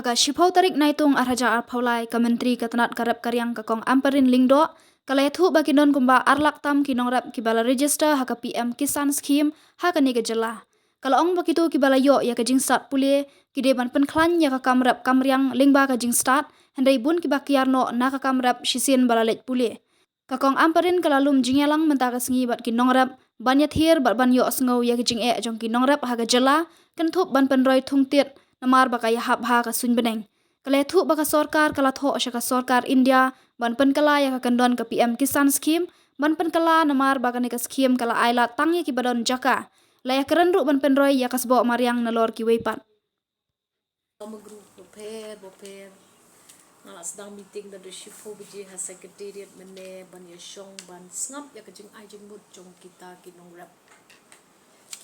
ka shipau tarik naitung arhaja arpaulai ka menteri katanat karap karyang ka kong amparin lingdo kalethu bakinon kumba arlak tam kinong rap kibala register haka PM Kisan scheme haka ni gejala kalau ong bakitu kibala yo ya ka jing start pule kide ban pen klan ya ka kamrap kamriang lingba ka jing start hendai bun kibakiarno na ka kamrap shisin balalet pule ka kong amparin kalalum jingelang mentaka sengi bat kinong rap banyat hir bat ban yo sngau ya ka jing jong kinong rap haka jala kan thup ban pen roi thung tiet namar baka ya hab ha ka sun beneng kale thu baka sorkar kala tho shaka sorkar India ban pen kala ya ka kandon ka PM Kisan scheme ban pen kala namar baka ni ka scheme kala aila tangi ki badon jaka la ya kerenru ban pen roi ya kasbo mariang nalor ki weipat Kami grup boper ngala sedang meeting da shifu biji ha secretariat mene ban ya shong ban ngap ya kajing ajing mut jong kita kinong rap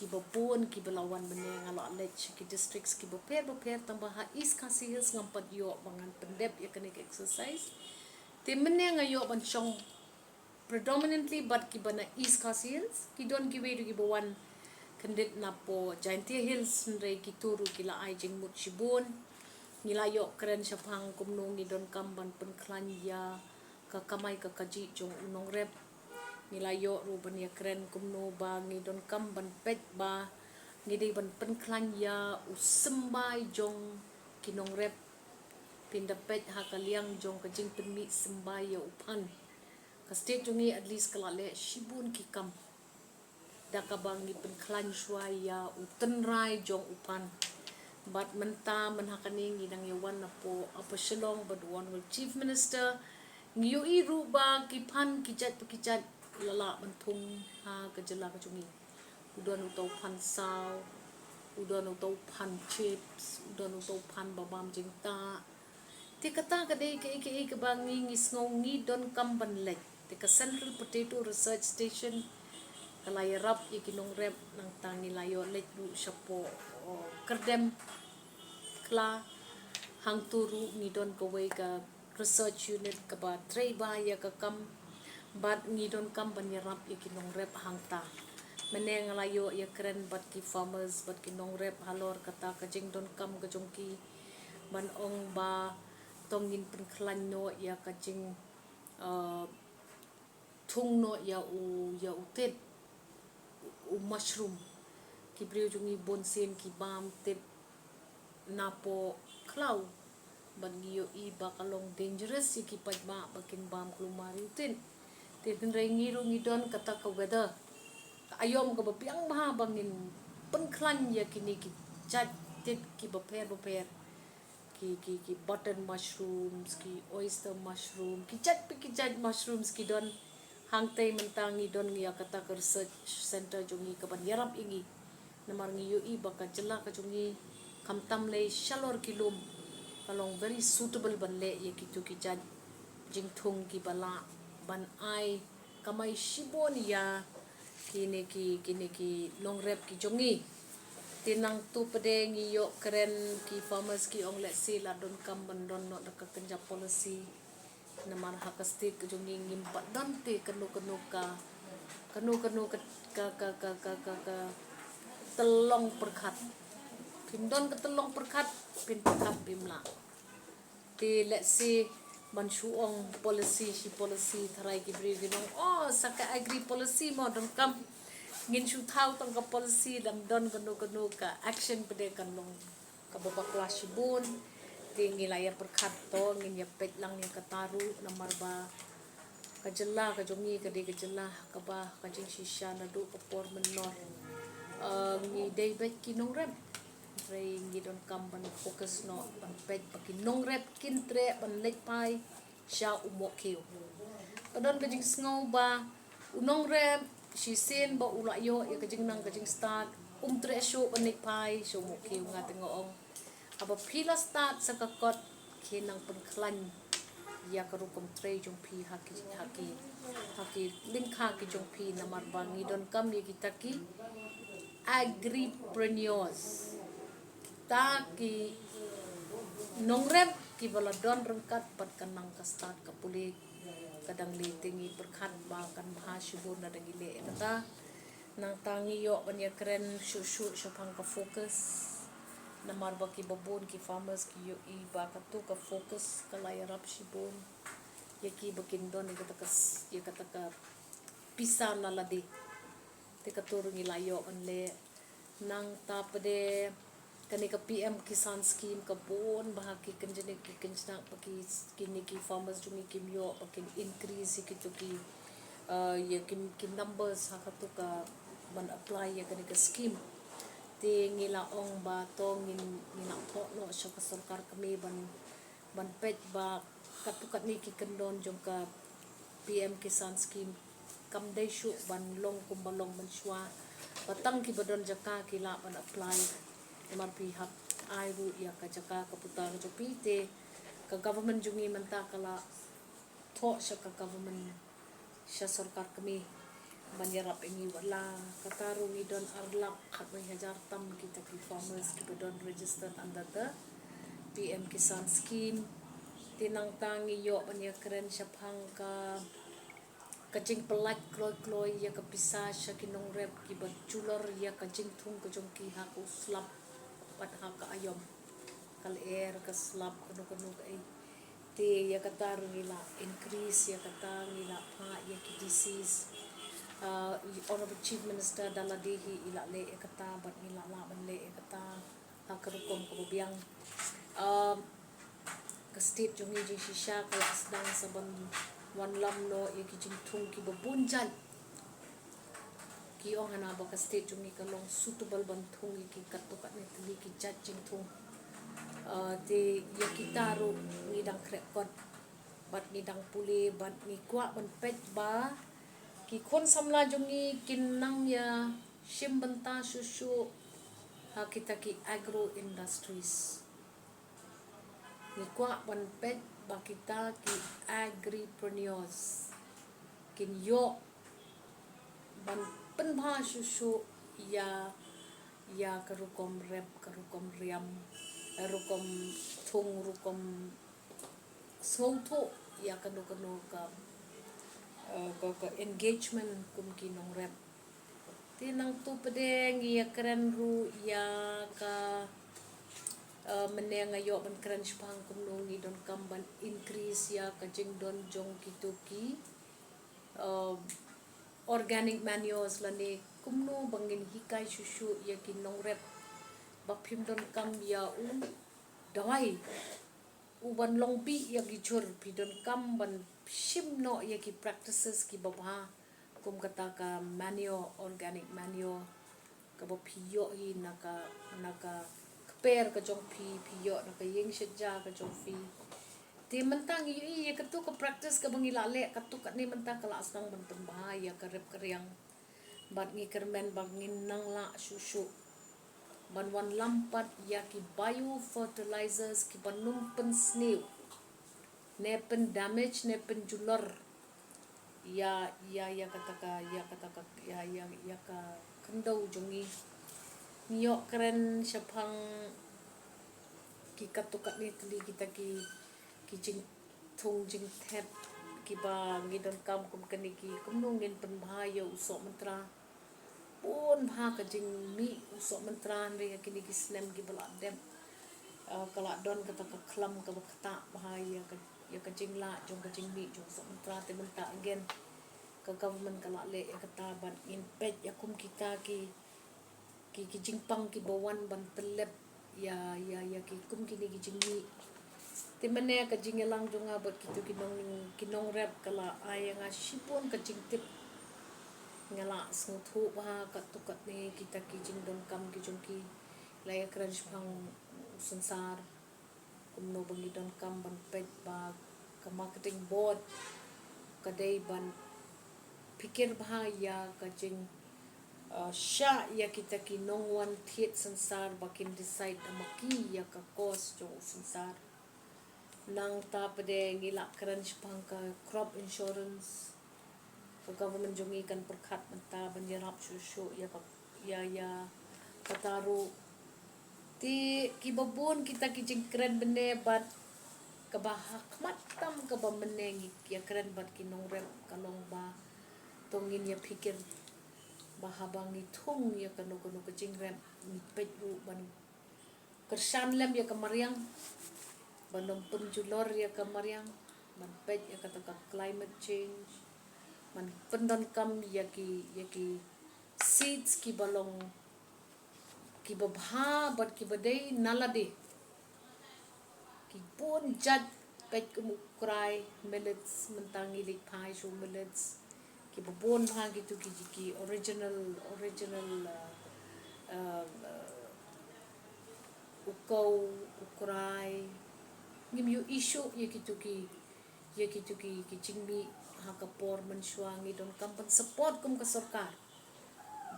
ki bopun ki belawan mene ngalo alej ki districts ki boper tambah ha is kasihis ngampat yo bangan pendep ya kene exercise te mene ngayo ban shong predominantly but ki bana is kasihis ki don ki we ki bawan kendit napo Jaintia Hills nre ki turu kila ajing mut shibun nilayo keren syapang kumnong ni don kamban penklan ya kakamai kakaji jong unong rep nilayo ruban ya keren kumno ba ni don kamban pet ba ngide ban penklan ya usembai jong kinong rep pinda pet hakaliang jong kajing penmi sembai ya upan ka state jongi at least kalale shibun kikam dakabang ni penklan ya utenrai jong upan but menta menhakani ngidang yawan napo apa shalong baduan wal chief minister ngiyoi ruba kipan kijat lala mentung ha kejela kejungi udan utau pan saw udan utau pan chips udan utau pan babam jingta ti kata kadai ke bangi ngisngau ngidon kamban lek ti ka Central Potato Research Station kalay rap ikinong rep nang tangi layo lek du syapo kerdem kla hang turu ngidon kaway ka research unit ka ba tray ba ya ka kam bat ngidon kam banyarap ya kinong rep hang ta meneng layo ya keren bat ki farmers bat kinong rep halor kata ka jing don kam ka jongki ban ong ba tongin penklan no ya ka jing thung no ya utet u mushroom ki brio jungi bonsen ki bam tip napo klau bangiyo iba kalong dangerous ki pajma bakin bam klumari tin tin rengiru ngidon kata ka weather ayom ka bapiang maha bangin penklan ya kini ki chat tit ki baper ki button mushrooms ki oyster mushroom ki chat mushrooms ki don hangtai mentangi don ya kata ka research center jungi ka ban yarap ingi namar ngiyo iba ka jela ka jungi kamtam le shalor kilum kalong very suitable ban le ye kitu kijan jingthung ki bala ban ai kamai shibon ya kini ki long rep ki jongi tinang tu pede ngiyo keren ki farmers ki ong let's say la don kam ban don no da kenja policy namar hakasti ke jongi ngimpat dante kanu ka telong perkat pindon ke telong perkat pin perkat bimla ti let's say ban shuong policy tharai ki bri ginong saka agree policy mo don kam ngin shu thau tong ka policy dam don kanu ka action pede kanong ka baba class bun ti ngilaya perkat to ngin ya pet lang ni kataru namar ba kajela ka jongi ka de kajela ka ba ka jing shisha na do ka por menor ngi day bet kinong rep tray ngi don kam ban focus no ban bet kinong rep kintre ban lek pai sha umok keu padon ka jing sngow ba unong rep shisin ba ulayo ya ka jing nang ka jing start tre sho ban lek pai sho umok keu nga tingoong aba pila start sa kakot kinang penklan ya karukom tray jong pi haki lingka ki jong pi namar bangi don kam ye kitaki agripreneurs ta ki nongrep ki baladon rengkat pat kanang ka start ka puli kadang litingi berkat ba kan bahasubun na dagile kata nang tangi yo banya keren syuk syapang ka fokus namar ba ki babon ki farmers ki yo I ba ka tu ka focus ka layarap shibon ya ki bakin don ya kata ka pisa na ladi te ka turung ilayo an le nang tapade kani ka PM Kisan scheme ka bon bahaki kanjene ki kanjna paki kini ki farmers jungi kim yo pakin increase ki to ki ya ki numbers hakatu ka ban apply ya kani ka scheme te ngila ong ba to ngina tho no sya ka sarkar kami ban pet ba katukat ni ki kandon jong ka PM Kisan scheme kam dai shu ban long kumbalong ban shwa batang ki badon jaka ki la ban apply MRP hak ai ru ya ka jaka ka putar jo pite ka government jungi menta kala tho sya ka government sya sarkar kami banyarap ini wala kataru ni don arlak khat mai hajar tam kita ki farmers ki badon registered under the PM Kisan scheme tinang tangi yo banya keren syapang ka kajing pelak kloi ya ka pisa sya kinong rep ki baculor ya kajing thung ka jong ki ha ko slap pat ha ka ayom kal air ka slap kuno ka ai te ya kata ngila increase ya kata ngila pa ya ki disease honorable chief minister daladehi ila le ya kata bat ngila la ban le ya kata ha karukom ko biang ka state jungi jing shisha ka asdang saban wan lam no ya ki jing thung ki babunjan ki ong hana ba ka state jungi ka long suitable ban thung ki katukat ne tli ki judging thung te ya kita ro ngidang krepkot bat ngidang puli bat ni kwa ban pet ba ki kon samla jungi kinang ya shim banta shushu ha kita ki agro industries ni kwa ban pet ba kita ki agripreneurs kin yo ban penbha shushu ya karukom rep karukom riam rukom thung rukom songtho ya kano ka engagement kum kinong rep tinang tu pedeng ya keren ru ya ka meneng ayo ban keren spang kum nongi don kamban increase ya ka jing don jong kituki organic manures lani kumno bangin hikai shushu ya kinong rep bapim don kam ya dawai uban longpi ya gichur pidon kam ban shim no ya ki practices ki babha kum kata ka manure organic manure ka bo piyo hi naka per ka jong piyo naka yeng sheja ka jong fi ti mentang yi ya katu ka practice ka bangila le katu ka ni mentang kala asang ban tembah ya ka rep karyang bat ngi kermen bangin nang la shushu ban wan lampat ya ki bio fertilizers ki banum pen snew ne pen damage ne pen julor ya kata ka kendau jongi niyo keren syapang ki katukat ni tuli kita ki jing thung jing thep ki ba ngidon kam kum kaniki kumnungin pen bahaya usok mantra pun bha ka jing mi usok mentran re kini ki snem ki bala dem kala don kata ka klam ka bakta bahaya ka ya ka jing la jong ka jing mi jong usok mentra te menta again ka government kala le ya kata ban impet ya kum kita ki jing pang ki bawan ban telep ya ki kum kini ki jing mi te mene ka jing elang jonga bat kitu kinong rep kala ayanga sipon ka jing tip ngala sngthu ba katukat ni kita ki jing don kam ki jong ki laya crunch pang sansar kumno bangi don kam ban pet ba ka marketing board kadai ban pikir bah ya ka jing sha ya kita ki nong wan thiet sansar bakin decide amaki ya ka cost jo sansar nang ta pade ngila crunch pang ka crop insurance ka government jungi kan perkhat menta banyarap shushu ya kataru ti kibabon kita kijing keren bene bat kabahak matam ka ba meneng ya keren bat kinong rep kalong ba tongin ya pikir bahabang ni thung ya kanu kajing rep ni peju ban kersan lem ya kemariang banom penjulor ya kemariang man pet ya kata climate change man pendon kam ya ki seeds ki balong ki babha bat ki badai nalade ki bon jat pet kumukrai millets mentangi lik pai shu millets ki babon bha gitu ki original uh, ukau ukrai ngim yu isu ye gitu ki chingmi ha kapor mensuangi don kampan support kum ka sarkar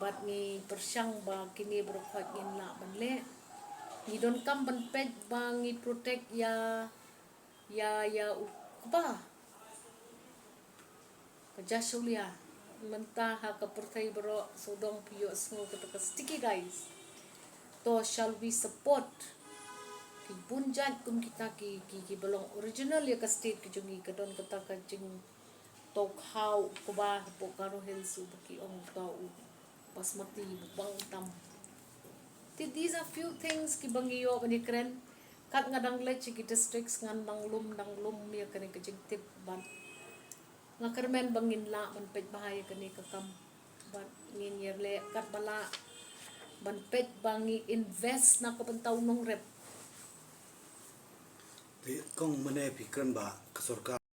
bat ngi persyang ba kini berkhot ngin la banle ni don kampan pet ba ngi protect ya ba kajasulia mentah ha ka pertai bro sodong piyo sngo ka sticky guys to shall we support ki bunjat kum kita ki belong original ya ka state ki jungi ka don kata ka jing tok how ko ba po karo hills ki ong tau basmati bang tam these are few things ki bangiyo ni kren kat ngadang le chi ki districts ngandang lum ya kani ka jing tip ban ngakarmen bangin la man pet bahaya kani ka kam ban ngin yerle kat bala ban pet bangi invest na ka pentaw nong rep Kong mana pikir ba kesorka